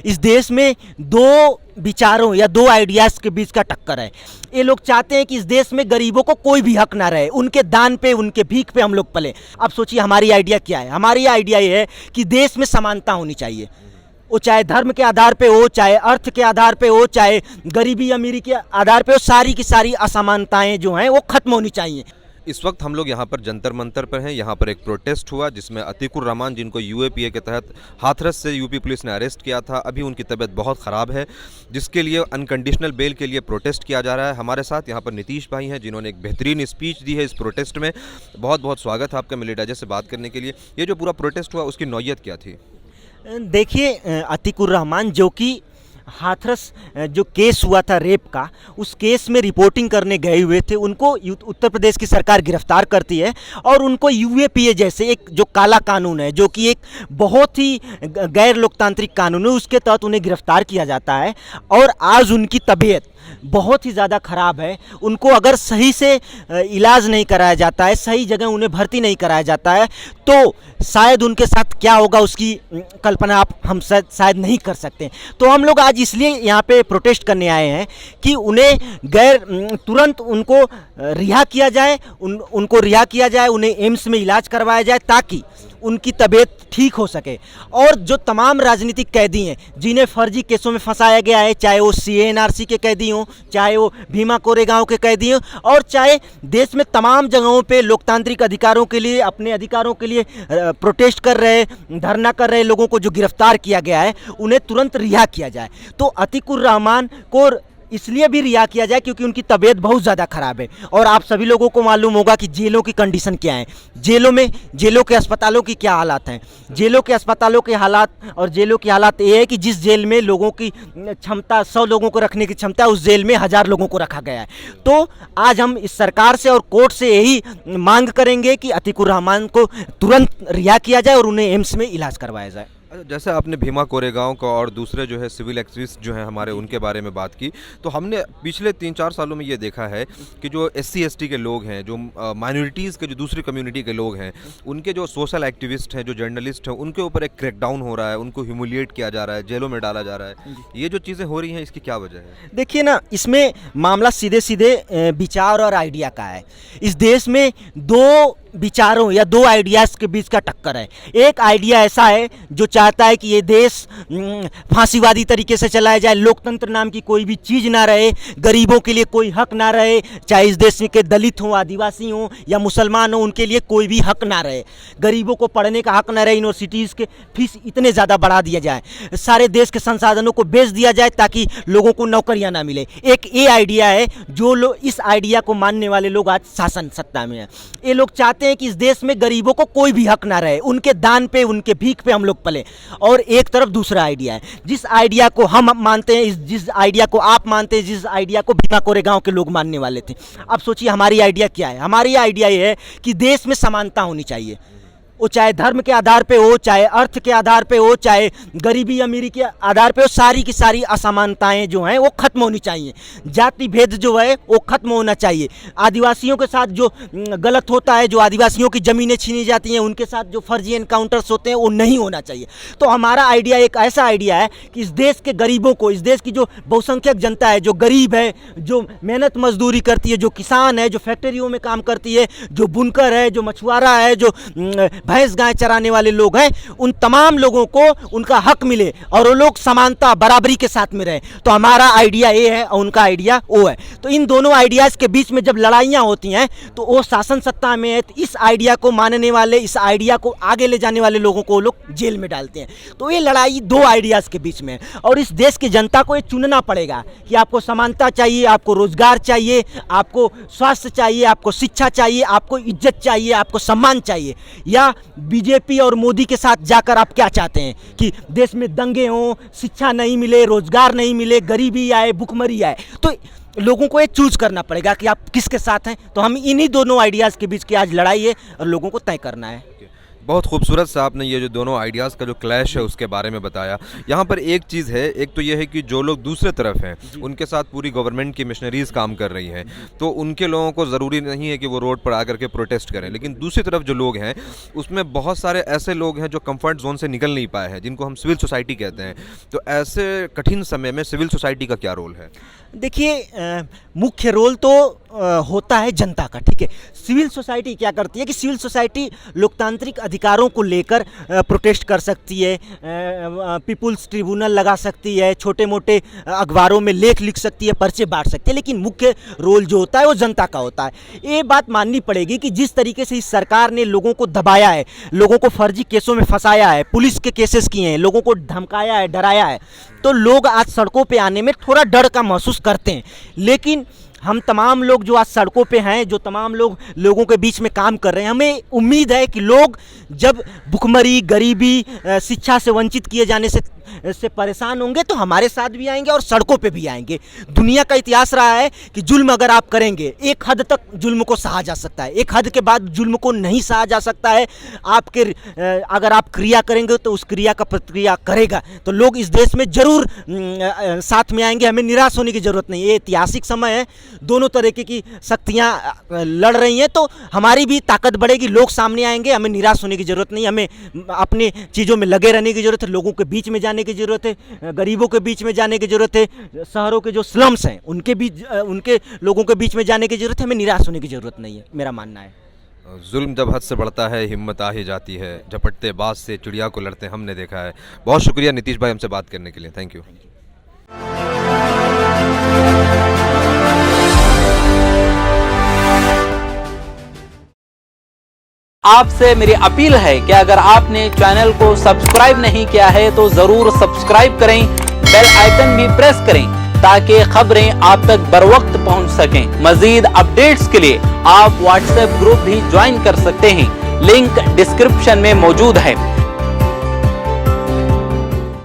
इस देश में दो विचारों या दो आइडियाज़ के बीच का टक्कर है। ये लोग चाहते हैं कि इस देश में गरीबों को कोई भी हक ना रहे, उनके दान पे, उनके भीख पे हम लोग पले। अब सोचिए हमारी आइडिया क्या है। हमारी आइडिया ये है कि देश में समानता होनी चाहिए, वो चाहे धर्म के आधार पे हो, चाहे अर्थ के आधार पे हो, चाहे गरीबी अमीरी के आधार पे हो, सारी की सारी असमानताएं जो हैं वो खत्म होनी चाहिए। इस वक्त हम लोग यहाँ पर जंतर मंतर पर हैं। यहाँ पर एक प्रोटेस्ट हुआ जिसमें अतीकुर रहमान, जिनको यूएपीए के तहत हाथरस से यूपी पुलिस ने अरेस्ट किया था, अभी उनकी तबीयत बहुत ख़राब है, जिसके लिए अनकंडीशनल बेल के लिए प्रोटेस्ट किया जा रहा है। हमारे साथ यहाँ पर नीतीश भाई हैं, जिन्होंने एक बेहतरीन स्पीच दी है इस प्रोटेस्ट में। बहुत बहुत स्वागत है आपका मिलिटाजे से बात करने के लिए। ये जो पूरा प्रोटेस्ट हुआ उसकी नौयत क्या थी? देखिए, अतीकुर रहमान जो कि हाथरस जो केस हुआ था रेप का, उस केस में रिपोर्टिंग करने गए हुए थे, उनको उत्तर प्रदेश की सरकार गिरफ्तार करती है और उनको यूएपीए जैसे एक जो काला कानून है, जो कि एक बहुत ही गैर लोकतांत्रिक कानून है, उसके तहत उन्हें गिरफ्तार किया जाता है। और आज उनकी तबीयत बहुत ही ज़्यादा ख़राब है। उनको अगर सही से इलाज नहीं कराया जाता है, सही जगह उन्हें भर्ती नहीं कराया जाता है, तो शायद उनके साथ क्या होगा उसकी कल्पना हम शायद नहीं कर सकते। तो हम लोग आज इसलिए यहाँ पे प्रोटेस्ट करने आए हैं कि उन्हें तुरंत उनको रिहा किया जाए, उनको रिहा किया जाए, उन्हें एम्स में इलाज करवाया जाए ताकि उनकी तबीयत ठीक हो सके। और जो तमाम राजनीतिक कैदी हैं जिन्हें फर्जी केसों में फंसाया गया है, चाहे वो सीएनआरसी के कैदी हों, चाहे वो भीमा कोरेगांव के कैदी हों, और चाहे देश में तमाम जगहों पे लोकतांत्रिक अधिकारों के लिए, अपने अधिकारों के लिए प्रोटेस्ट कर रहे, धरना कर रहे लोगों को जो गिरफ्तार किया गया है, उन्हें तुरंत रिहा किया जाए। तो अतीकुर रहमान को इसलिए भी रिहा किया जाए क्योंकि उनकी तबीयत बहुत ज़्यादा ख़राब है। और आप सभी लोगों को मालूम होगा कि जेलों की कंडीशन क्या है, जेलों के अस्पतालों की क्या हालात हैं। जेलों के अस्पतालों के हालात और जेलों की हालात ये है कि जिस जेल में लोगों की क्षमता 100 लोगों को रखने की क्षमता है, उस जेल में 1000 लोगों को रखा गया है। तो आज हम इस सरकार से और कोर्ट से यही मांग करेंगे कि अतीकुर रहमान को तुरंत रिहा किया जाए और उन्हें एम्स में इलाज करवाया जाए। जैसे आपने भीमा कोरेगांव का और दूसरे जो है सिविल एक्टिविस्ट जो हैं हमारे, उनके बारे में बात की, तो हमने पिछले 3-4 सालों में ये देखा है कि जो SC ST के लोग हैं, जो माइनॉरिटीज़ के, जो दूसरी कम्युनिटी के लोग हैं, उनके जो सोशल एक्टिविस्ट हैं, जो जर्नलिस्ट हैं, उनके ऊपर एक क्रैकडाउन हो रहा है, उनको ह्यूमिलिएट किया जा रहा है, जेलों में डाला जा रहा है। ये जो चीज़ें हो रही हैं, इसकी क्या वजह है? देखिए ना, इसमें मामला सीधे सीधे विचार और आइडिया का है। इस देश में दो विचारों या दो आइडियाज़ के बीच का टक्कर है। एक आइडिया ऐसा है जो चाहता है कि ये देश फांसीवादी तरीके से चलाया जाए, लोकतंत्र नाम की कोई भी चीज़ ना रहे, गरीबों के लिए कोई हक ना रहे, चाहे इस देश के दलित हों, आदिवासी हों या मुसलमान हों, उनके लिए कोई भी हक ना रहे, गरीबों को पढ़ने का हक ना रहे, यूनिवर्सिटीज़ के फीस इतने ज़्यादा बढ़ा दिया जाए, सारे देश के संसाधनों को बेच दिया जाए ताकि लोगों को नौकरियाँ ना मिले। एक ये आइडिया है जो लोग, इस आइडिया को मानने वाले लोग आज शासन सत्ता में हैं। ये लोग चाहते हैं कि इस देश में गरीबों को कोई भी हक ना रहे, उनके दान पे, उनके भीख पे हम लोग पले। और एक तरफ दूसरा आइडिया है, जिस आइडिया को हम मानते हैं, जिस आइडिया को आप मानते हैं, जिस आइडिया को भीमा कोरेगांव के लोग मानने वाले थे। अब सोचिए हमारी आइडिया क्या है। हमारी आइडिया ये है कि देश में समानता होनी चाहिए, वो चाहे धर्म के आधार पे हो, चाहे अर्थ के आधार पे हो, चाहे गरीबी अमीरी के आधार पे हो, सारी की सारी असमानताएं जो हैं वो खत्म होनी चाहिए। जाति भेद जो है वो खत्म होना चाहिए। आदिवासियों के साथ जो गलत होता है, जो आदिवासियों की ज़मीनें छीनी जाती हैं, उनके साथ जो फर्जी एनकाउंटर्स होते हैं, वो नहीं होना चाहिए। तो हमारा आइडिया एक ऐसा आइडिया है कि इस देश के गरीबों को, इस देश की जो बहुसंख्यक जनता है, जो गरीब है, जो मेहनत मजदूरी करती है, जो किसान है, जो फैक्ट्रियों में काम करती है, जो बुनकर है, जो मछुआरा है, जो भैंस गाय चराने वाले लोग हैं, उन तमाम लोगों को उनका हक मिले और वो लोग समानता, बराबरी के साथ में रहे। तो हमारा आइडिया ये है और उनका आइडिया वो है। तो इन दोनों आइडियाज़ के बीच में जब लड़ाइयाँ होती हैं तो वो शासन सत्ता में है, तो इस आइडिया को मानने वाले, इस आइडिया को आगे ले जाने वाले लोगों को लोग जेल में डालते हैं। तो ये लड़ाई दो आइडियाज़ के बीच में है और इस देश की जनता को ये चुनना पड़ेगा कि आपको समानता चाहिए, आपको रोजगार चाहिए, आपको स्वास्थ्य चाहिए, आपको शिक्षा चाहिए, आपको इज्जत चाहिए, आपको सम्मान चाहिए, या बीजेपी और मोदी के साथ जाकर आप क्या चाहते हैं कि देश में दंगे हों, शिक्षा नहीं मिले, रोजगार नहीं मिले, गरीबी आए, भुखमरी आए। तो लोगों को ये चूज करना पड़ेगा कि आप किसके साथ हैं। तो हम इन्हीं दोनों आइडियाज़ के बीच की आज लड़ाई है और लोगों को तय करना है। बहुत खूबसूरत सा आपने ये जो दोनों आइडियाज़ का जो क्लैश है उसके बारे में बताया। यहाँ पर एक चीज़ है, एक तो ये है कि जो लोग दूसरे तरफ हैं उनके साथ पूरी गवर्नमेंट की मिशनरीज़ काम कर रही हैं, तो उनके लोगों को ज़रूरी नहीं है कि वो रोड पर आकर के प्रोटेस्ट करें, लेकिन दूसरी तरफ जो लोग हैं उसमें बहुत सारे ऐसे लोग हैं जो कंफर्ट जोन से निकल नहीं पाए हैं, जिनको हम सिविल सोसाइटी कहते हैं। तो ऐसे कठिन समय में सिविल सोसाइटी का क्या रोल है? देखिए, मुख्य रोल तो होता है जनता का, ठीक है। सिविल सोसाइटी क्या करती है कि सिविल सोसाइटी लोकतांत्रिक अधिकारों को लेकर प्रोटेस्ट कर सकती है, पीपुल्स ट्रिब्यूनल लगा सकती है, छोटे मोटे अखबारों में लेख लिख सकती है, पर्चे बांट सकती है, लेकिन मुख्य रोल जो होता है वो जनता का होता है। ये बात माननी पड़ेगी कि जिस तरीके से इस सरकार ने लोगों को दबाया है, लोगों को फर्जी केसों में फंसाया है, पुलिस के केसेस किए हैं, लोगों को धमकाया है, डराया है, तो लोग आज सड़कों पे आने में थोड़ा डर का महसूस करते हैं। लेकिन हम तमाम लोग जो आज सड़कों पे हैं, जो तमाम लोग लोगों के बीच में काम कर रहे हैं, हमें उम्मीद है कि लोग जब भुखमरी, गरीबी, शिक्षा से वंचित किए जाने से परेशान होंगे तो हमारे साथ भी आएंगे और सड़कों पे भी आएंगे। दुनिया का इतिहास रहा है कि जुल्म अगर आप करेंगे, एक हद तक जुल्म को सहा जा सकता है, एक हद के बाद जुल्म को नहीं सहा जा सकता है। अगर आप क्रिया करेंगे तो उस क्रिया का प्रतिक्रिया करेगा, तो लोग इस देश में जरूर साथ में आएंगे। हमें निराश होने की जरूरत नहीं है, ये ऐतिहासिक समय है, दोनों तरीके की शक्तियाँ लड़ रही हैं, तो हमारी भी ताकत बढ़ेगी, लोग सामने आएंगे। हमें निराश होने की जरूरत नहीं, हमें अपनी चीज़ों में लगे रहने की जरूरत है, लोगों के बीच में जाने की जरूरत है, गरीबों के बीच में जाने की जरूरत है, शहरों के जो स्लम्स हैं उनके लोगों के बीच में जाने की जरूरत है। हमें निराश होने की जरूरत नहीं है, मेरा मानना है। जुल्म जब हद से बढ़ता है हिम्मत आ ही जाती है, झपटते बाज से चिड़िया को लड़ते हमने देखा है। बहुत शुक्रिया नीतीश भाई हमसे बात करने के लिए, थैंक यू। आपसे मेरी अपील है कि अगर आपने चैनल को सब्सक्राइब नहीं किया है तो जरूर सब्सक्राइब करें, बेल आइकन भी प्रेस करें ताकि खबरें आप तक बर वक्त पहुंच सकें। मजीद अपडेट्स के लिए आप व्हाट्सएप ग्रुप भी ज्वाइन कर सकते हैं, लिंक डिस्क्रिप्शन में मौजूद है।